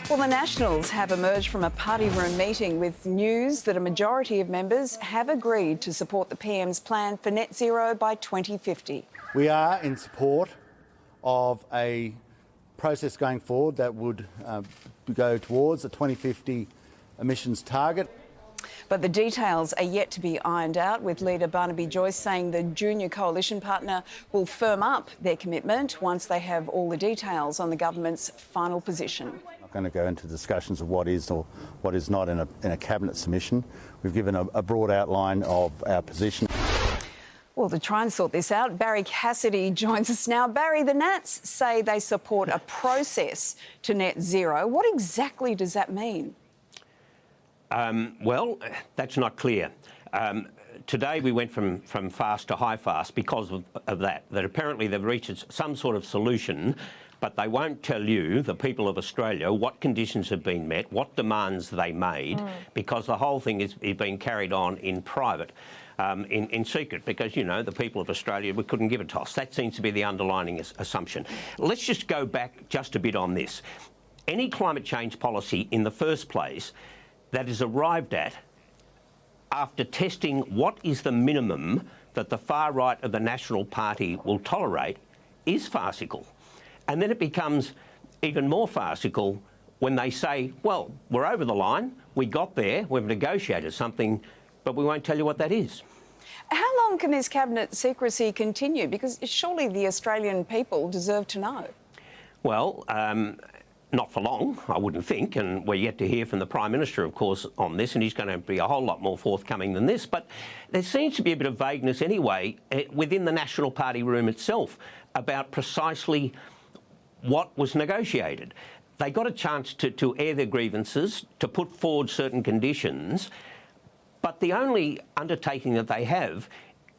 Well, the Nationals have emerged from a party room meeting with news that a majority of members have agreed to support the PM's plan for net zero by 2050. We are in support of a process going forward that would go towards a 2050 emissions target. But the details are yet to be ironed out, with leader Barnaby Joyce saying the junior coalition partner will firm up their commitment once they have all the details on the government's final position. I'm not going to go into discussions of what is or what is not in a cabinet submission. We've given a broad outline of our position. Well, to try and sort this out, Barry Cassidy joins us now. Barry, the Nats say they support a process to net zero. What exactly does that mean? Well, that's not clear. Today we went from fast to high fast because of that apparently they've reached some sort of solution, but they won't tell you, the people of Australia, what conditions have been met, what demands they made, because the whole thing is being carried on in private, in secret, because, you know, the people of Australia, we couldn't give a toss. That seems to be the underlying assumption. Let's just go back just a bit on this. Any climate change policy in the first place that is arrived at after testing what is the minimum that the far right of the National Party will tolerate is farcical. And then it becomes even more farcical when they say, well, we're over the line, we got there, we've negotiated something, but we won't tell you what that is. How long can this cabinet secrecy continue? Because surely the Australian people deserve to know. Well, not for long, I wouldn't think, and we're yet to hear from the Prime Minister, of course, on this, and he's going to be a whole lot more forthcoming than this. But there seems to be a bit of vagueness anyway within the National Party room itself about precisely what was negotiated. They got a chance to air their grievances, to put forward certain conditions, but the only undertaking that they have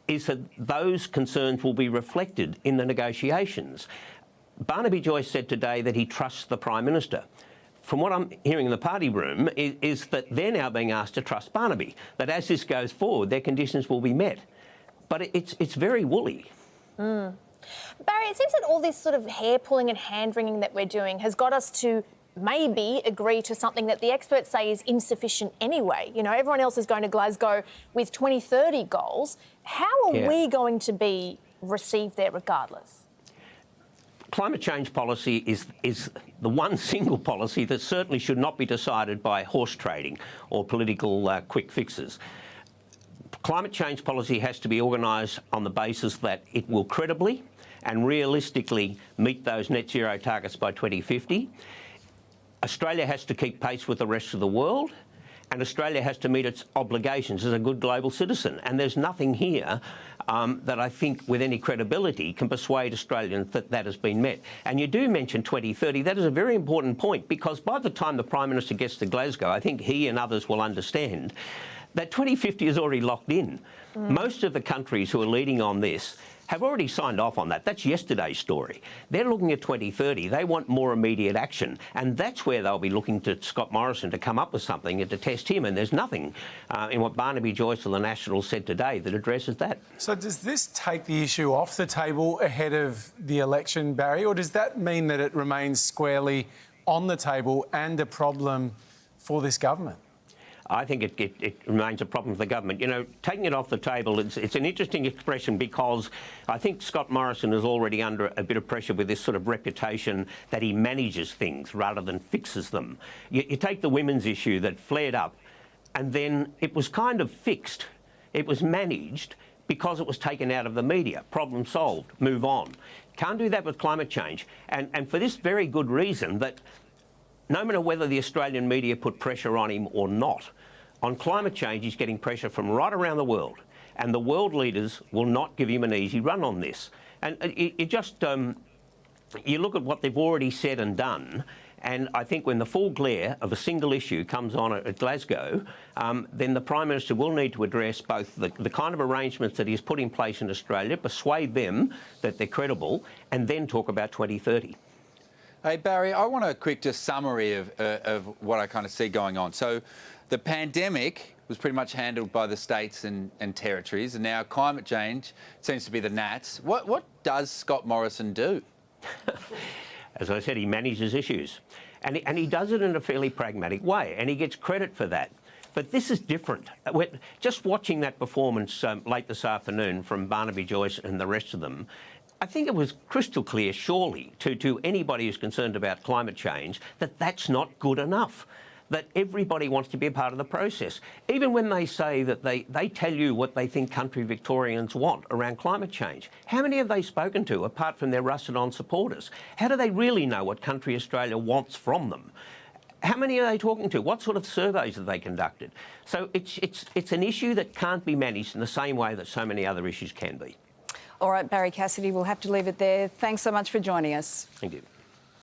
is that those concerns will be reflected in the negotiations. Barnaby Joyce said today that he trusts the Prime Minister. From what I'm hearing in the party room is that they're now being asked to trust Barnaby, that as this goes forward, their conditions will be met. But it's very woolly. Barry, it seems that all this sort of hair-pulling and hand-wringing that we're doing has got us to maybe agree to something that the experts say is insufficient anyway. You know, everyone else is going to Glasgow with 2030 goals. How are we going to be received there regardless? Climate change policy is the one single policy that certainly should not be decided by horse trading or political quick fixes. Climate change policy has to be organised on the basis that it will credibly and realistically meet those net zero targets by 2050. Australia has to keep pace with the rest of the world, and Australia has to meet its obligations as a good global citizen. And there's nothing here that I think with any credibility can persuade Australians that that has been met. And you do mention 2030. That is a very important point, because by the time the Prime Minister gets to Glasgow, I think he and others will understand that 2050 is already locked in. Most of the countries who are leading on this have already signed off on that. That's yesterday's story. They're looking at 2030. They want more immediate action. And that's where they'll be looking to Scott Morrison to come up with something and to test him. And there's nothing in what Barnaby Joyce of the Nationals said today that addresses that. So does this take the issue off the table ahead of the election, Barry, or does that mean that it remains squarely on the table and a problem for this government? I think it remains a problem for the government. You know, taking it off the table, it's an interesting expression, because I think Scott Morrison is already under a bit of pressure with this sort of reputation that he manages things rather than fixes them. You take the women's issue that flared up, and then it was kind of fixed. It was managed because it was taken out of the media. Problem solved, move on. Can't do that with climate change. And for this very good reason, that no matter whether the Australian media put pressure on him or not, on climate change he's getting pressure from right around the world, and the world leaders will not give him an easy run on this. And you look at what they've already said and done, and I think when the full glare of a single issue comes on at Glasgow, then the Prime Minister will need to address both the kind of arrangements that he's put in place in Australia, persuade them that they're credible, and then talk about 2030. Hey, Barry, I want a quick just summary of what I kind of see going on. So the pandemic was pretty much handled by the states and territories, and now climate change seems to be the Nats. What does Scott Morrison do? As I said, he manages issues. And he does it in a fairly pragmatic way, and he gets credit for that. But this is different. Just watching that performance late this afternoon from Barnaby Joyce and the rest of them, I think it was crystal clear, surely, to anybody who's concerned about climate change, that that's not good enough, that everybody wants to be a part of the process. Even when they say that they tell you what they think country Victorians want around climate change, how many have they spoken to, apart from their rusted-on supporters? How do they really know what country Australia wants from them? How many are they talking to? What sort of surveys have they conducted? So it's an issue that can't be managed in the same way that so many other issues can be. All right, Barry Cassidy, we'll have to leave it there. Thanks so much for joining us. Thank you.